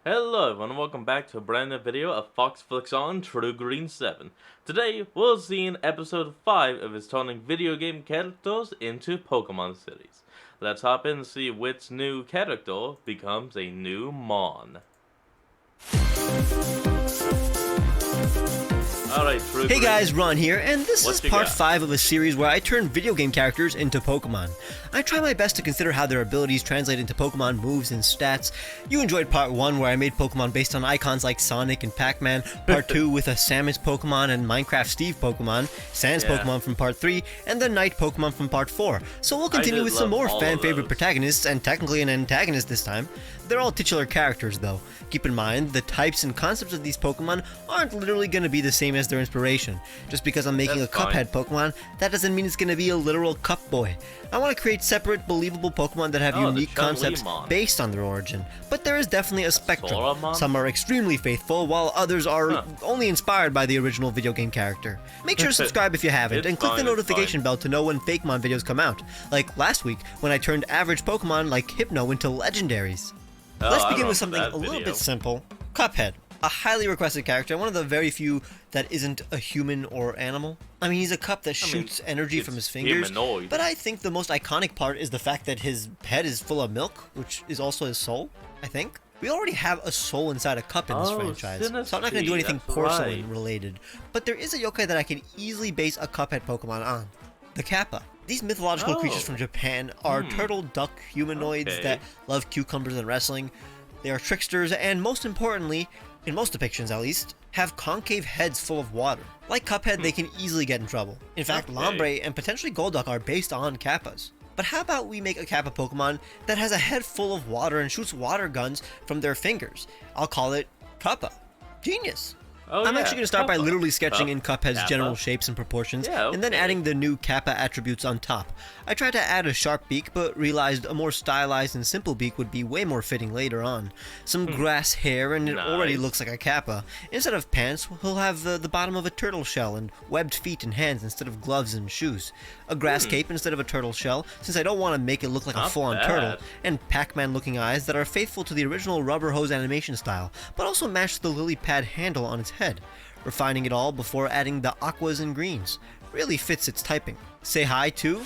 Hello everyone and welcome back to a brand new video of Fox Flicks on True Green 7. Today we'll see in episode 5 of his turning video game characters into Pokemon cities. Let's hop in and see which new character becomes a new Mon. Alright, True Hey Green. guys, Ron here, and this What is you part got? 5 of a series where I turn video game characters into Pokemon. I try my best to consider how their abilities translate into Pokemon moves and stats. You enjoyed part 1 where I made Pokemon based on icons like Sonic and Pac-Man, part 2 with a Samus Pokemon and Minecraft Steve Pokemon, Sans Yeah. Pokemon from part 3, and the Knight Pokemon from part 4. So we'll continue did with some love more all of fan-favorite those. protagonists, and technically an antagonist this time. They're all titular characters though. Keep in mind, the types and concepts of these Pokemon aren't literally going to be the same as their inspiration. Just because I'm making That's a fine. Cuphead Pokemon, that doesn't mean it's going to be a literal Cup Boy. I want to create separate, believable Pokemon that have Oh, the unique Chun-Li concepts Mon. based on their origin. But there is definitely a spectrum. Soramon? Some are extremely faithful, while others are only inspired by the original video game character. Make sure to subscribe if you haven't, It's and click the fine, it's notification fine. bell to know when Fakemon videos come out. Like last week, when I turned average Pokemon like Hypno into legendaries. Oh, Let's I begin with remember something that a little video. bit simple. Cuphead. A highly requested character, one of the very few that isn't a human or animal. I mean, he's a cup that shoots energy from his fingers, humanoid. but I think the most iconic part is the fact that his head is full of milk, which is also his soul, I think. We already have a soul inside a cup in this Oh, franchise, so I'm not going to Sinistry, do anything that's porcelain right. related. But there is a yokai that I can easily base a Cuphead Pokemon on. The Kappa. These mythological creatures from Japan are turtle duck humanoids Okay. that love cucumbers and wrestling. They are tricksters and, most importantly, in most depictions at least, have concave heads full of water. Like Cuphead, they can easily get in trouble. In fact, Okay. Lombre and potentially Golduck are based on Kappas. But how about we make a Kappa Pokemon that has a head full of water and shoots water guns from their fingers? I'll call it Kappa. Genius! Oh, I'm yeah, actually going to start by Kappa. literally sketching in Cuphead's Kappa. general shapes and proportions, Yeah, and then okay. adding the new Kappa attributes on top. I tried to add a sharp beak, but realized a more stylized and simple beak would be way more fitting later on. Some grass hair, and it already Nice. looks like a Kappa. Instead of pants, he'll have the bottom of a turtle shell and webbed feet and hands instead of gloves and shoes. A grass cape instead of a turtle shell, since I don't want to make it look like a Not full-on bad. turtle, and Pac-Man looking eyes that are faithful to the original rubber hose animation style, but also match the lily pad handle on its head. Refining it all before adding the aquas and greens. Really fits its typing. Say hi to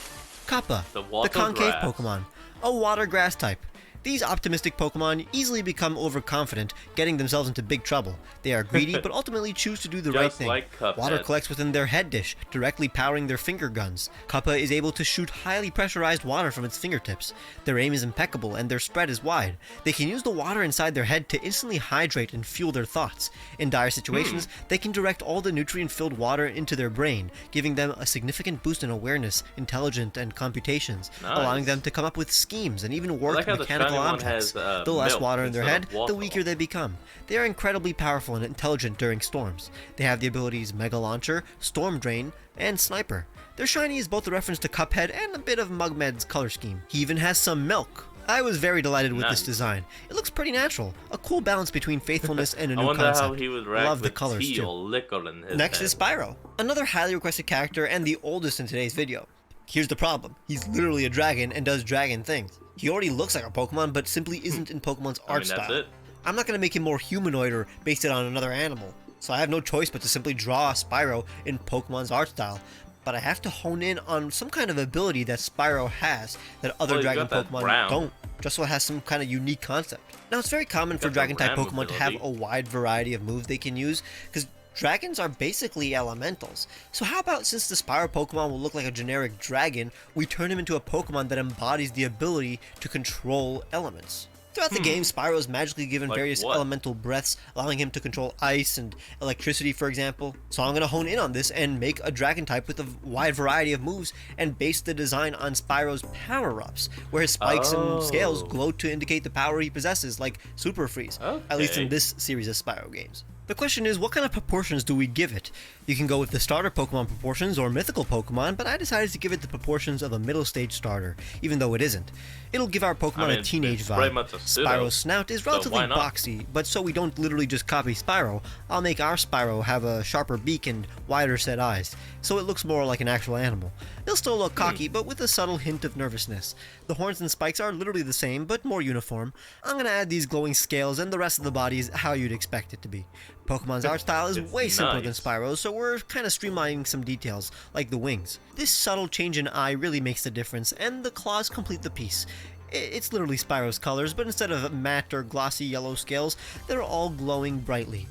Kappa, The the water concave grass. Pokemon, a water grass type. These optimistic Pokemon easily become overconfident, getting themselves into big trouble. They are greedy, but ultimately choose to do the right Just thing. like Cuphead. Water collects within their head dish, directly powering their finger guns. Kappa is able to shoot highly pressurized water from its fingertips. Their aim is impeccable, and their spread is wide. They can use the water inside their head to instantly hydrate and fuel their thoughts. In dire situations, they can direct all the nutrient-filled water into their brain, giving them a significant boost in awareness, intelligence, and computations, allowing Nice. them to come up with schemes and even work like how the mechanical shiny one objects. has, The less milk water in their instead head, of the water. weaker they become. They are incredibly powerful and intelligent during storms. They have the abilities Mega Launcher, Storm Drain, and Sniper. Their shiny is both a reference to Cuphead and a bit of Mugmed's color scheme. He even has some milk. I was very delighted with Nice. this design. It looks pretty natural. A cool balance between faithfulness and a I new wonder concept. how he would react Love the with colors tea too. or liquor in his Next head. is Spyro, another highly requested character and the oldest in today's video. Here's the problem. He's literally a dragon and does dragon things. He already looks like a Pokemon, but simply isn't in Pokemon's art that's style. it. I'm not going to make him more humanoid or base it on another animal, so I have no choice but to simply draw Spyro in Pokemon's art style. But I have to hone in on some kind of ability that Spyro has that other Well, you dragon got that Pokemon brown. don't, just so it has some kind of unique concept. Now, it's very common for got the dragon-type ram Pokemon to have ability. a wide variety of moves they can use, because dragons are basically elementals. So how about, since the Spyro Pokemon will look like a generic dragon, we turn him into a Pokemon that embodies the ability to control elements? Throughout the game, Spyro is magically given Like various what? elemental breaths, allowing him to control ice and electricity, for example. So I'm going to hone in on this and make a dragon type with a wide variety of moves and base the design on Spyro's power-ups, where his spikes and scales Oh. glow to indicate the power he possesses, like Super Freeze, at least in Okay. this series of Spyro games. The question is, what kind of proportions do we give it? You can go with the starter Pokemon proportions or mythical Pokemon, but I decided to give it the proportions of a middle stage starter, even though it isn't. It'll give our Pokemon a teenage it's vibe. pretty much a pseudo, Spyro's snout is relatively why not? boxy, but so we don't literally just copy Spyro, I'll make our Spyro have a sharper beak and wider set eyes, so it looks more like an actual animal. It'll still look cocky, but with a subtle hint of nervousness. The horns and spikes are literally the same, but more uniform. I'm gonna add these glowing scales, and the rest of the body is how you'd expect it to be. Pokemon's art style is way simpler than nice. Spyro's, so we're kind of streamlining some details, like the wings. This subtle change in eye really makes the difference, and the claws complete the piece. It's literally Spyro's colors, but instead of matte or glossy yellow scales, they're all glowing brightly.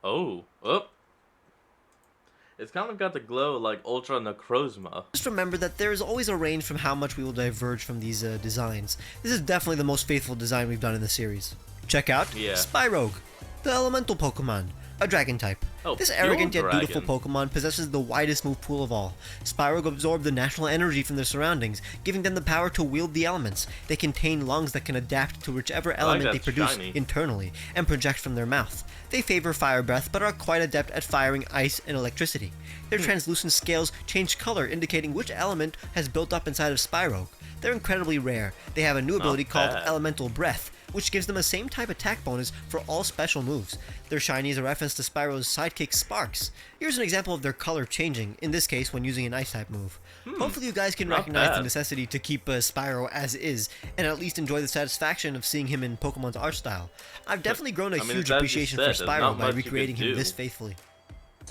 Oh. It's kind of got the glow like Ultra Necrozma. Just remember that there is always a range from how much we will diverge from these designs. This is definitely the most faithful design we've done in the series. Check out Spyrogue, the elemental Pokemon, a dragon type. This arrogant yet dutiful Pokemon possesses the widest move pool of all. Spyrogue absorb the natural energy from their surroundings, giving them the power to wield the elements. They contain lungs that can adapt to whichever element they produce internally, and project from their mouth. They favor fire breath, but are quite adept at firing ice and electricity. Their translucent scales change color, indicating which element has built up inside of Spyrogue. They're incredibly rare. They have a new ability called Elemental Breath, which gives them a same type attack bonus for all special moves. Their shiny is a reference to Spyro's sidekick Sparks. Here's an example of their color changing, in this case when using an ice-type move. Hopefully you guys can recognize the necessity to keep Spyro as is, and at least enjoy the satisfaction of seeing him in Pokemon's art style. I've definitely grown a huge appreciation for Spyro by recreating him this faithfully.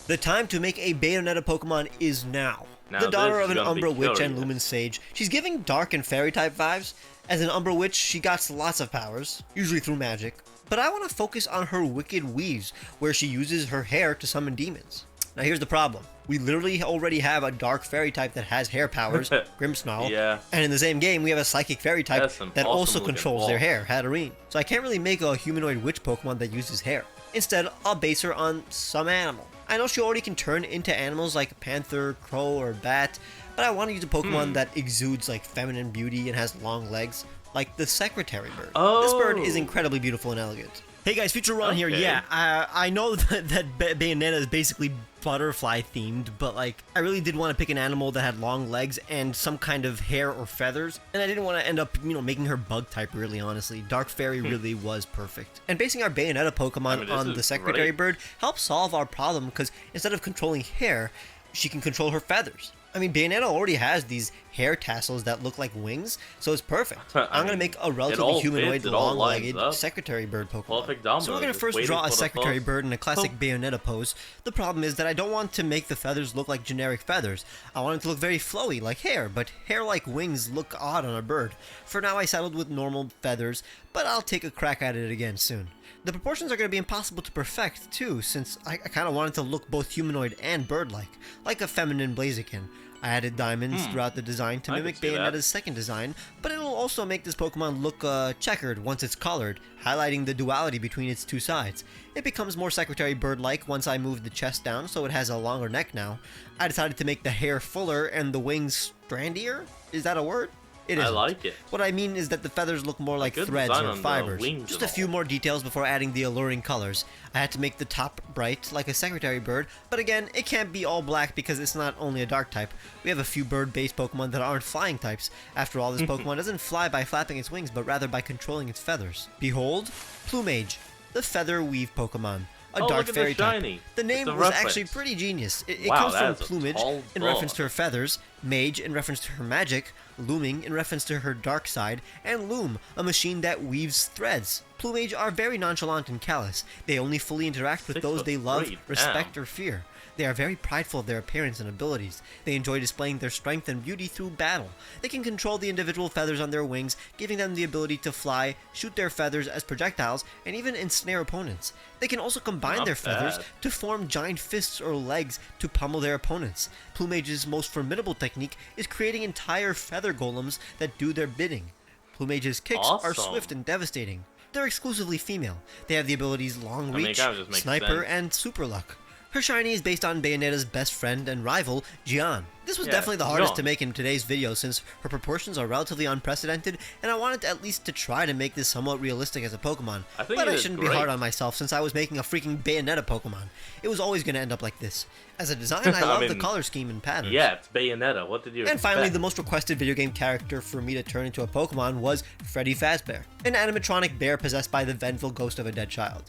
The time to make a Bayonetta Pokemon is now. The daughter of an Umbra Witch and Lumen Sage, she's giving Dark and Fairy-type vibes. As an Umbra Witch, she got lots of powers, usually through magic, but I want to focus on her wicked weaves, where she uses her hair to summon demons. Now here's the problem. We literally already have a Dark Fairy type that has hair powers, Grimmsnarl, and in the same game we have a Psychic Fairy type that also controls their hair, Hatterene. So I can't really make a humanoid witch Pokemon that uses hair. Instead, I'll base her on some animal. I know she already can turn into animals like panther, crow, or bat, but I want to use a Pokemon that exudes like feminine beauty and has long legs, like the Secretary Bird. This bird is incredibly beautiful and elegant. Hey guys, Future Ron here. Yeah, I know that Bayonetta is basically butterfly themed, but like I really did want to pick an animal that had long legs and some kind of hair or feathers, and I didn't want to end up, making her bug type, really, honestly. Dark Fairy really was perfect. And basing our Bayonetta Pokemon on the Secretary Bird helps solve our problem, because instead of controlling hair, she can control her feathers. I mean, Bayonetta already has these hair tassels that look like wings, so it's perfect. I'm going to make a relatively humanoid, long-legged Secretary Bird Pokemon. So we're going to first draw a Secretary Bird in a classic Bayonetta pose. The problem is that I don't want to make the feathers look like generic feathers. I want it to look very flowy, like hair, but hair-like wings look odd on a bird. For now, I settled with normal feathers, but I'll take a crack at it again soon. The proportions are going to be impossible to perfect, too, since I kind of wanted to look both humanoid and bird-like, like a feminine Blaziken. I added diamonds throughout the design to mimic Bayonetta's second design, but it'll also make this Pokemon look checkered once it's colored, highlighting the duality between its two sides. It becomes more Secretary Bird-like once I move the chest down, so it has a longer neck now. I decided to make the hair fuller and the wings strandier? Is that a word? It isn't. I like it. What I mean is that the feathers look more like threads or fibers. Just a few more details before adding the alluring colors. I had to make the top bright like a Secretary Bird, but again, it can't be all black because it's not only a dark type. We have a few bird-based Pokemon that aren't flying types. After all, this Pokemon doesn't fly by flapping its wings, but rather by controlling its feathers. Behold, Plumage, the Feather Weave Pokemon. A dark fairy type. The name was actually pretty genius. It comes from plumage in reference to her feathers, mage in reference to her magic, looming in reference to her dark side, and loom, a machine that weaves threads. Plumage are very nonchalant and callous. They only fully interact with those they love, respect, or fear. They are very prideful of their appearance and abilities. They enjoy displaying their strength and beauty through battle. They can control the individual feathers on their wings, giving them the ability to fly, shoot their feathers as projectiles, and even ensnare opponents. They can also combine their feathers to form giant fists or legs to pummel their opponents. Plumage's most formidable technique is creating entire feather golems that do their bidding. Plumage's kicks are swift and devastating. They're exclusively female. They have the abilities Long Reach, Sniper, and Super Luck. Her shiny is based on Bayonetta's best friend and rival, Gian. This was Yeah, definitely the hardest go to on. make in today's video since her proportions are relatively unprecedented, and I wanted at least to try to make this somewhat realistic as a Pokemon. I think But you I did shouldn't be hard great. on myself since I was making a freaking Bayonetta Pokemon. It was always going to end up like this. As a design, I I love the mean, color scheme and patterns. Yeah, it's Bayonetta. What did you And finally, expect? the most requested video game character for me to turn into a Pokemon was Freddy Fazbear, an animatronic bear possessed by the vengeful ghost of a dead child.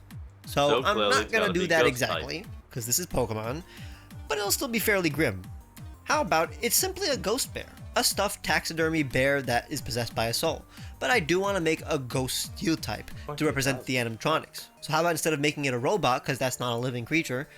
So I'm clearly not it's going to gotta do be that ghost exactly, because this is Pokemon, but it'll still be fairly grim. How about it's simply a ghost bear, a stuffed taxidermy bear that is possessed by a soul. But I do want to make a ghost steel type to represent the animatronics. So how about instead of making it a robot, because that's not a living creature,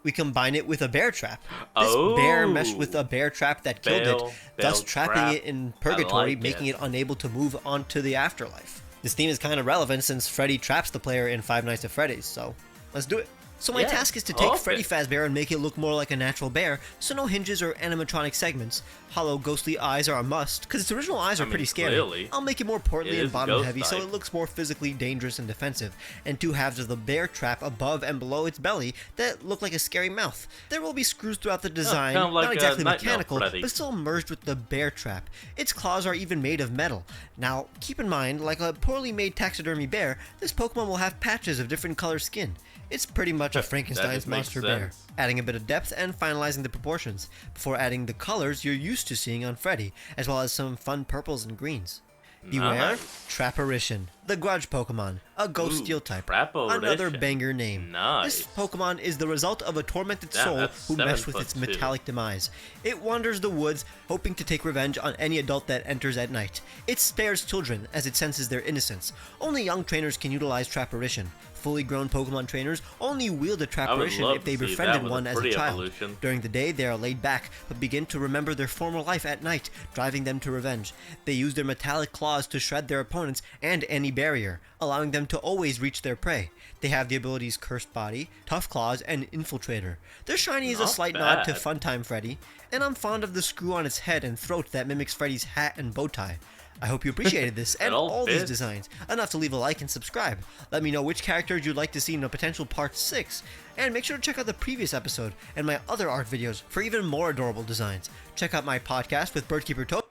we combine it with a bear trap. This bear meshed with a bear trap that killed it, thus trapping trap. it in purgatory, like making it. it unable to move on to the afterlife. This theme is kind of relevant since Freddy traps the player in Five Nights at Freddy's, so let's do it. So my Yeah, task is to take Freddy perfect. Fazbear and make it look more like a natural bear, so no hinges or animatronic segments. Hollow ghostly eyes are a must, because its original eyes are mean, pretty scary. clearly, I'll make it more portly it and is bottom ghost heavy so type. it looks more physically dangerous and defensive, and two halves of the bear trap above and below its belly that look like a scary mouth. There will be screws throughout the design, kind of like not a exactly Nightmare mechanical, Freddy. but still merged with the bear trap. Its claws are even made of metal. Now, keep in mind, like a poorly made taxidermy bear, this Pokemon will have patches of different color skin. It's pretty much a Frankenstein's just makes monster bear, sense. adding a bit of depth and finalizing the proportions, before adding the colors you're used to seeing on Freddy, as well as some fun purples and greens. Beware, Nice. Trapparition, the Grudge Pokemon, a ghost Ooh, steel type. Trapparition. Another banger name. Nice. This Pokemon is the result of a tormented Damn, soul that's who meshed with 7'2". its metallic demise. It wanders the woods, hoping to take revenge on any adult that enters at night. It spares children as it senses their innocence. Only young trainers can utilize Trapparition. Fully grown Pokemon trainers only wield a Trapparition love if they to see befriended that with a one as a pretty child. evolution. During the day, they are laid back, but begin to remember their former life at night, driving them to revenge. They use their metallic claws to shred their opponents and any barrier, allowing them to always reach their prey. They have the abilities Cursed Body, Tough Claws, and Infiltrator. Their shiny is a Not slight nod to bad. Funtime Freddy, and I'm fond of the screw on its head and throat that mimics Freddy's hat and bow tie. I hope you appreciated this and all all these fits. designs, enough to leave a like and subscribe. Let me know which characters you'd like to see in a potential part 6, and make sure to check out the previous episode and my other art videos for even more adorable designs. Check out my podcast with Birdkeeper Toad.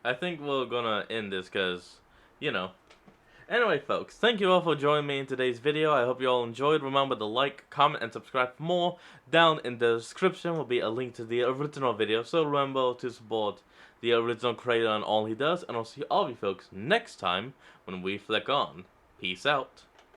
I think we're gonna end this because, you know. Anyway, folks, thank you all for joining me in today's video. I hope you all enjoyed. Remember to like, comment, and subscribe for more. Down in the description will be a link to the original video, so remember to support the original creator and all he does. And I'll see all of you folks next time when we flick on. Peace out.